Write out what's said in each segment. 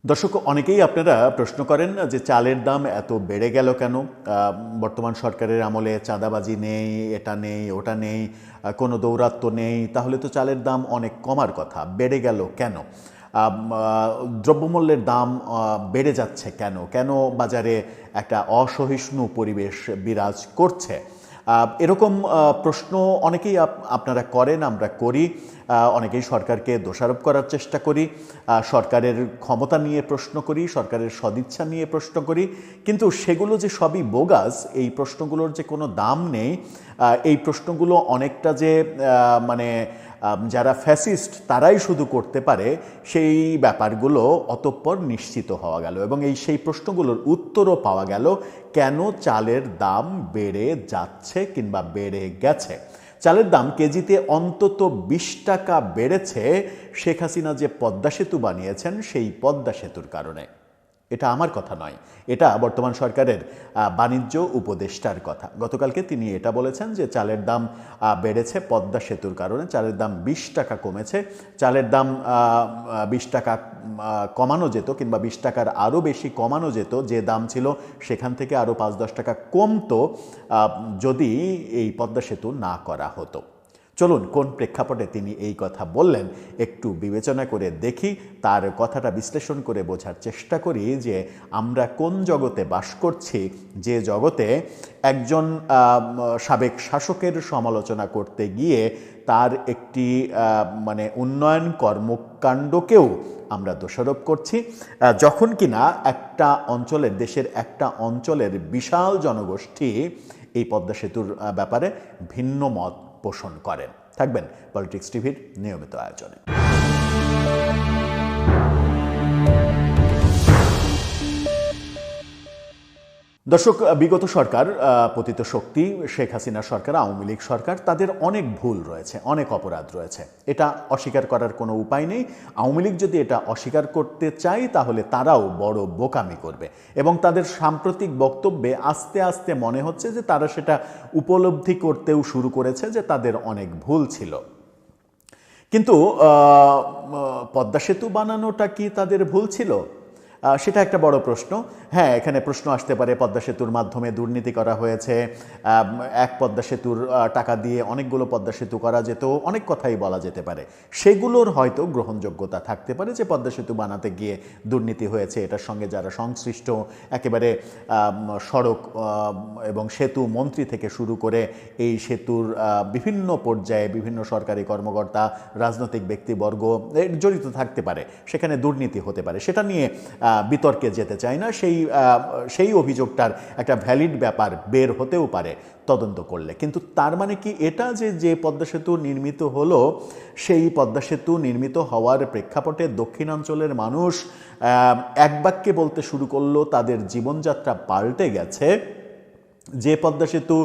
দর্শক অনেকেই আপনারা প্রশ্ন করেন যে চালের দাম এত বেড়ে গেল কেন। বর্তমান সরকারের আমলে চাঁদাবাজি নেই, এটা নেই, ওটা নেই, কোনো দৌরাত্ম্য নেই, তাহলে তো চালের দাম অনেক কমার কথা, বেড়ে গেল কেন? দ্রব্যমূল্যের দাম বেড়ে যাচ্ছে কেন? কেন বাজারে একটা অসহিষ্ণু পরিবেশ বিরাজ করছে? এরকম প্রশ্ন অনেকেই আপনারা করেন, আমরা করি। অনেকেই সরকারকে দোষারোপ করার চেষ্টা করি, সরকারের ক্ষমতা নিয়ে প্রশ্ন করি, সরকারের সদিচ্ছা নিয়ে প্রশ্ন করি, কিন্তু সেগুলো যে সবই বোগাস, এই প্রশ্নগুলোর যে কোনো দাম নেই, এই প্রশ্নগুলো অনেকটা যে মানে যারা ফ্যাসিস্ট তারাই শুধু করতে পারে, সেই ব্যাপারগুলো অতঃপর নিশ্চিত হওয়া গেল এবং সেই প্রশ্নগুলোর উত্তরও পাওয়া গেল কেন চালের দাম বেড়ে যাচ্ছে কিংবা বেড়ে গেছে। চালের দাম কেজিতে অন্তত 20 টাকা বেড়েছে শেখ হাসিনা যে পদ্মা সেতু বানিয়েছেন সেই পদ্মা সেতুর কারণে। এটা আমার কথা নয়, এটা বর্তমান সরকারের বাণিজ্য উপদেষ্টার কথা। গতকালকে তিনি এটা বলেছেন যে চালের দাম বেড়েছে পদ্মা সেতুর কারণে, চালের দাম 20 টাকা কমেছে। চালের দাম 20 টাকা কমানো যেত কিংবা 20 টাকার আরও বেশি কমানো যেত, যে দাম ছিল সেখান থেকে আরও 5-10 টাকা কমতো যদি এই পদ্মা সেতু না করা হতো। চলুন কোন প্রেক্ষাপটে তিনি এই কথা বললেন একটু বিবেচনা করে দেখি, তার কথাটা বিশ্লেষণ করে বোঝার চেষ্টা করি যে আমরা কোন জগতে বাস করছি, যে জগতে একজন সাবেক শাসকের সমালোচনা করতে গিয়ে তার একটি মানে উন্নয়ন কর্মকাণ্ডকেও আমরা দোষারোপ করছি, যখন কিনা একটা অঞ্চলের, দেশের একটা অঞ্চলের বিশাল জনগোষ্ঠী এই পদ্মা সেতুর ব্যাপারে ভিন্ন মত পোষণ করেন। থাকবেন পলিটিক্স টিভির নিয়মিত আয়োজনে। দর্শক, বিগত সরকার, পতিত শক্তি শেখ হাসিনা সরকার, আওয়ামী লীগ সরকার, তাদের অনেক ভুল রয়েছে, অনেক অপরাধ রয়েছে, এটা অস্বীকার করার কোনো উপায় নেই। আওয়ামী লীগ যদি এটা অস্বীকার করতে চায় তাহলে তারাও বড় বোকামি করবে এবং তাদের সাম্প্রতিক বক্তব্যে আস্তে আস্তে মনে হচ্ছে যে তারা সেটা উপলব্ধি করতেও শুরু করেছে যে তাদের অনেক ভুল ছিল। কিন্তু পদ্মা সেতু বানানোটা কি তাদের ভুল ছিল? সেটা একটা বড় প্রশ্ন। হ্যাঁ, এখানে প্রশ্ন আসতে পারে পদ্মা সেতুর মাধ্যমে দুর্নীতি করা হয়েছে, এক পদ্মা সেতুর টাকা দিয়ে অনেকগুলো পদ্মা সেতু করা যেত, অনেক কথাই বলা যেতে পারে। সেগুলোর হয়তো গ্রহণযোগ্যতা থাকতে পারে যে পদ্মা সেতু বানাতে গিয়ে দুর্নীতি হয়েছে, এটার সঙ্গে যারা সংশ্লিষ্ট, একেবারে সড়ক এবং সেতু মন্ত্রী থেকে শুরু করে এই সেতুর বিভিন্ন পর্যায়ে বিভিন্ন সরকারি কর্মকর্তা, রাজনৈতিক ব্যক্তিবর্গ জড়িত থাকতে পারে, সেখানে দুর্নীতি হতে পারে। সেটা নিয়ে বিতর্কে যেতে চাই না, সেই অভিযোগটার একটা ভ্যালিড ব্যাপার বের হতেও পারে তদন্ত করলে। কিন্তু তার মানে কি এটা যে পদ্মা সেতু নির্মিত হলো, সেই পদ্মা সেতু নির্মিত হওয়ার প্রেক্ষাপটে দক্ষিণাঞ্চলের মানুষ এক বাক্যে বলতে শুরু করলো তাদের জীবনযাত্রা পাল্টে গেছে? যে পদ্মা সেতু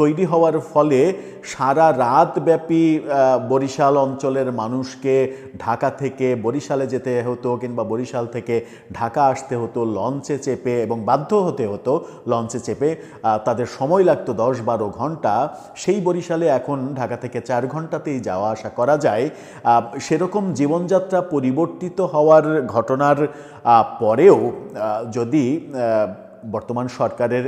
তৈরি হওয়ার ফলে সারা রাত ব্যাপী বরিশাল অঞ্চলের মানুষকে ঢাকা থেকে বরিশালে যেতে হতো কিংবা বরিশাল থেকে ঢাকা আসতে হতো লঞ্চে চেপে, এবং বাধ্য হতে হতো লঞ্চে চেপে, তাদের সময় লাগতো 10-12 ঘন্টা, সেই বরিশালে এখন ঢাকা থেকে 4 ঘন্টাতেই যাওয়া আসা করা যায়। সেরকম জীবনযাত্রা পরিবর্তিত হওয়ার ঘটনার পরেও যদি বর্তমান সরকারের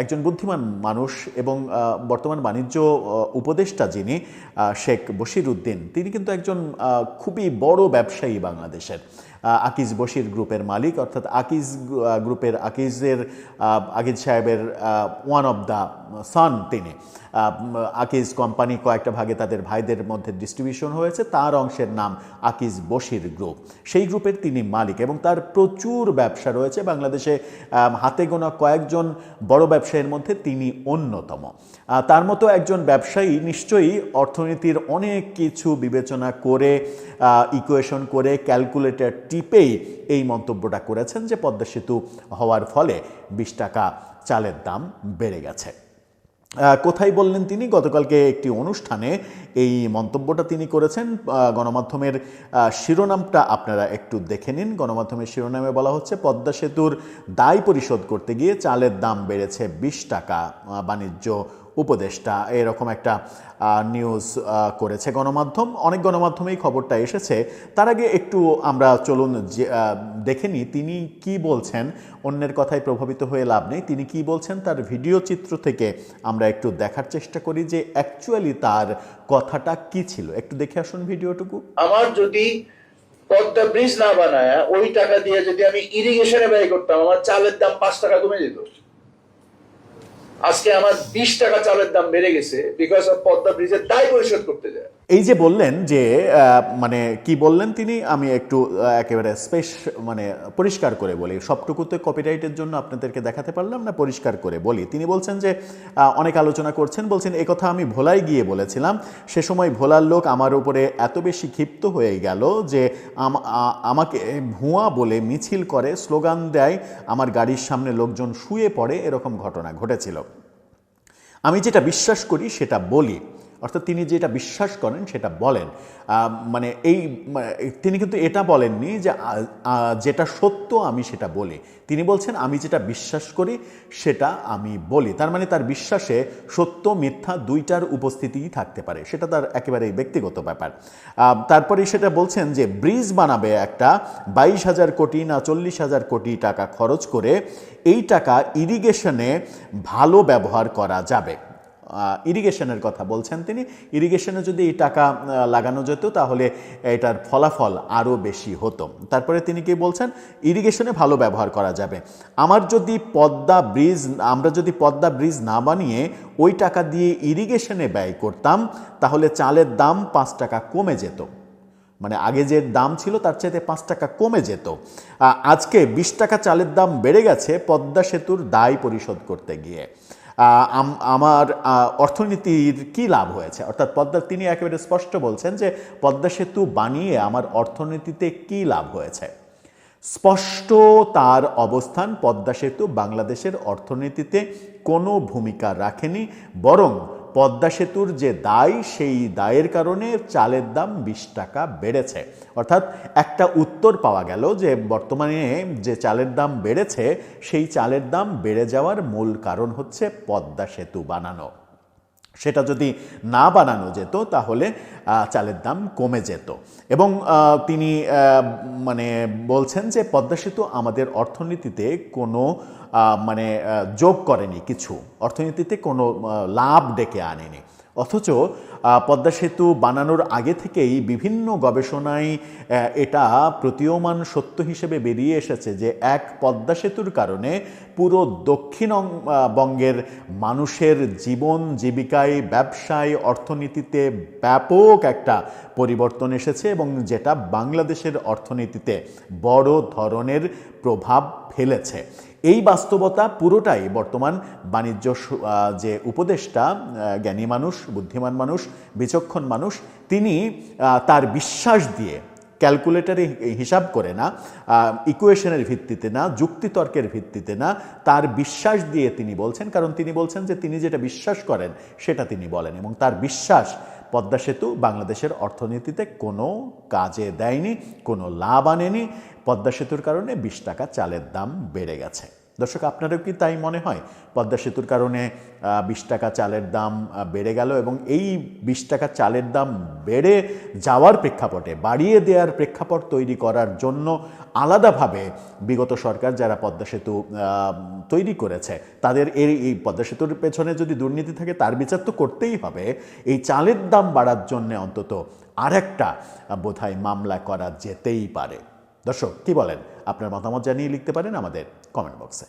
একজন বুদ্ধিমান মানুষ এবং বর্তমান বাণিজ্য উপদেষ্টা যিনি শেখ বশির উদ্দিন, তিনি কিন্তু একজন খুবই বড় ব্যবসায়ী বাংলাদেশের। আকিজ বশির গ্রুপের মালিক, অর্থাৎ আকিজ গ্রুপের আকিজ সাহেবের ওয়ান অফ দ্য সান তিনি। আকিজ কোম্পানি কয়েকটা ভাগে তাদের ভাইদের মধ্যে ডিস্ট্রিবিউশন হয়েছে, তার অংশের নাম আকিজ বশির গ্রুপ। সেই গ্রুপের তিনি মালিক এবং তার প্রচুর ব্যবসা রয়েছে বাংলাদেশে। হাতে গোনা কয়েকজন বড় ব্যবসায়ীর মধ্যে তিনি অন্যতম। তার মতো একজন ব্যবসায়ী নিশ্চয়ই অর্থনীতির অনেক কিছু বিবেচনা করে, ইকুয়েশন করে, ক্যালকুলেটর টিপেই এই মন্তব্যটা করেছেন যে পদ্মা সেতু হওয়ার ফলে 20 টাকা চালের দাম বেড়ে গেছে। কোথায় বললেন তিনি? গতকালকে একটি অনুষ্ঠানে এই মন্তব্যটা তিনি করেছেন। গণমাধ্যমের শিরোনামটা আপনারা একটু দেখে নিন। গণমাধ্যমের শিরোনামে বলা হচ্ছে, পদ্মা সেতুর দায় পরিশোধ করতে গিয়ে চালের দাম বেড়েছে 20 টাকা, বাণিজ্য উপদেষ্টা, এরকম একটা নিউজ করেছে গণমাধ্যম। অনেক গণমাধ্যমেই খবরটা এসেছে। তার আগে একটু আমরা চলুন দেখে নিই তিনি কি বলছেন। অন্যের কথায় প্রভাবিত হয়ে লাভ নেই। তিনি কি বলছেন তার ভিডিও চিত্র থেকে আমরা একটু দেখার চেষ্টা করি যে অ্যাকচুয়ালি তার কথাটা কি ছিল। একটু দেখে আসুন ভিডিওটুকু। আমার যদি পদ্মা ব্রিজ না বানায় ওই টাকা দিয়ে যদি আমি ইরিগেশনে ব্যয় করতাম, আমার চালের দাম 5 টাকা কমে যেত। আজকে আমার 20 টাকা চালের দাম বেড়ে গেছে বিকজ অফ পদ্মা ব্রিজের দায় পরিশোধ করতে যায়। এই যে বললেন যে মানে কি বললেন তিনি, আমি একটু একেবারে মানে পরিষ্কার করে বলি, সবটুকুতে কপিরাইটের জন্য আপনাদেরকে দেখাতে পারলাম না, পরিষ্কার করে বলি। তিনি বলছেন যে অনেক আলোচনা করছেন, বলছেন এই কথা আমি ভোলায় গিয়ে বলেছিলাম, সে সময় ভোলার লোক আমার উপরে এত বেশি ক্ষিপ্ত হয়ে গেল যে আমাকে ভুয়া বলে মিছিল করে, স্লোগান দেয়, আমার গাড়ির সামনে লোকজন শুয়ে পড়ে, এরকম ঘটনা ঘটেছিল। আমি যেটা বিশ্বাস করি সেটা বলি, অর্থাৎ তিনি যেটা বিশ্বাস করেন সেটা বলেন। মানে তিনি কিন্তু এটা বলেননি যে যেটা সত্য আমি সেটা বলি। তিনি বলছেন আমি যেটা বিশ্বাস করি সেটা আমি বলি। তার মানে তার বিশ্বাসে সত্য মিথ্যা দুইটার উপস্থিতিই থাকতে পারে, সেটা তার একেবারেই ব্যক্তিগত ব্যাপার। তারপরে সেটা বলছেন যে ব্রিজ বানাবে একটা 22,000 কোটি না 40,000 কোটি টাকা খরচ করে, এই টাকা ইরিগেশনে ভালো ব্যবহার করা যাবে। ইরিগেশনের কথা বলছেন তিনি। ইরিগেশনে যদি এই টাকা লাগানো যেত তাহলে এটার ফলাফল আরও বেশি হতো। তারপরে তিনি কি বলছেন, ইরিগেশনে ভালো ব্যবহার করা যাবে। আমরা যদি পদ্মা ব্রিজ না বানিয়ে ওই টাকা দিয়ে ইরিগেশনে ব্যয় করতাম তাহলে চালের দাম 5 টাকা কমে যেত। মানে আগে যে দাম ছিল তার চাইতে 5 টাকা কমে যেত। আজকে 20 টাকা চালের দাম বেড়ে গেছে পদ্মা সেতুর দায় পরিশোধ করতে গিয়ে। আমার অর্থনীতির কি লাভ হয়েছে? অর্থাৎ তিনি একেবারে স্পষ্ট বলছেন যে পদ্মা সেতু বানিয়ে আমার অর্থনীতিতে কি লাভ হয়েছে। স্পষ্ট তার অবস্থান, পদ্মা সেতু বাংলাদেশের অর্থনীতিতে কোনো ভূমিকা রাখেনি, বরং পদ্মা সেতুর যে দায় সেই দায়ের কারণে চালের দাম 20 টাকা বেড়েছে। অর্থাৎ একটা উত্তর পাওয়া গেল যে বর্তমানে যে চালের দাম বেড়েছে সেই চালের দাম বেড়ে যাওয়ার মূল কারণ হচ্ছে পদ্মা সেতু বানানো। সেটা যদি না বানানো যেত তাহলে চালের দাম কমে যেত। এবং তিনি মানে বলছেন যে পদ্মা সেতু আমাদের অর্থনীতিতে কোনো মানে যোগ করেনি, কিছু অর্থনীতিতে কোনো লাভ ডেকে আনেনি। অথচ পদ্মা সেতু বানানোর আগে থেকেই বিভিন্ন গবেষণায় এটা প্রতীয়মান সত্য হিসেবে বেরিয়ে এসেছে যে পদ্মা সেতুর কারণে পুরো দক্ষিণবঙ্গের মানুষের জীবন জীবিকায়, ব্যবসায়, অর্থনীতিতে ব্যাপক একটা পরিবর্তন এসেছে এবং যেটা বাংলাদেশের অর্থনীতিতে বড় ধরনের প্রভাব ফেলেছে। এই বাস্তবতা পুরোটাই বর্তমান বাণিজ্য যে উপদেষ্টা, জ্ঞানী মানুষ, বুদ্ধিমান মানুষ, বিচক্ষণ মানুষ, তিনি তার বিশ্বাস দিয়ে, ক্যালকুলেটরে হিসাব করে না, ইকুয়েশনের ভিত্তিতে না, যুক্তিতর্কের ভিত্তিতে না, তার বিশ্বাস দিয়ে তিনি বলছেন। কারণ তিনি বলছেন যে তিনি যেটা বিশ্বাস করেন সেটা তিনি বলেন, এবং তার বিশ্বাস পদ্মা সেতু বাংলাদেশের অর্থনীতিতে কোনো কাজে দেয়নি, কোনো লাভ আনেনি। পদ্মা সেতুর কারণে 20 টাকা চালের দাম বেড়ে গেছে। দর্শক, আপনারও কি তাই মনে হয়? পদ্মা সেতুর কারণে 20 টাকা চালের দাম বেড়ে গেল, এবং এই 20 টাকা চালের দাম বেড়ে যাওয়ার প্রেক্ষাপটে, বাড়িয়ে দেওয়ার প্রেক্ষাপট তৈরি করার জন্য আলাদাভাবে বিগত সরকার যারা পদ্মা সেতু তৈরি করেছে তাদের এই পদ্মা সেতুর পেছনে যদি দুর্নীতি থাকে তার বিচার তো করতেই হবে। এই চালের দাম বাড়ার জন্য অন্তত আরেকটা বোধহয় মামলা করা যেতেই পারে। দর্শক, কি বলেন? আপনার মতামত জানিয়ে লিখতে পারেন আমাদের কমেন্ট বক্সে।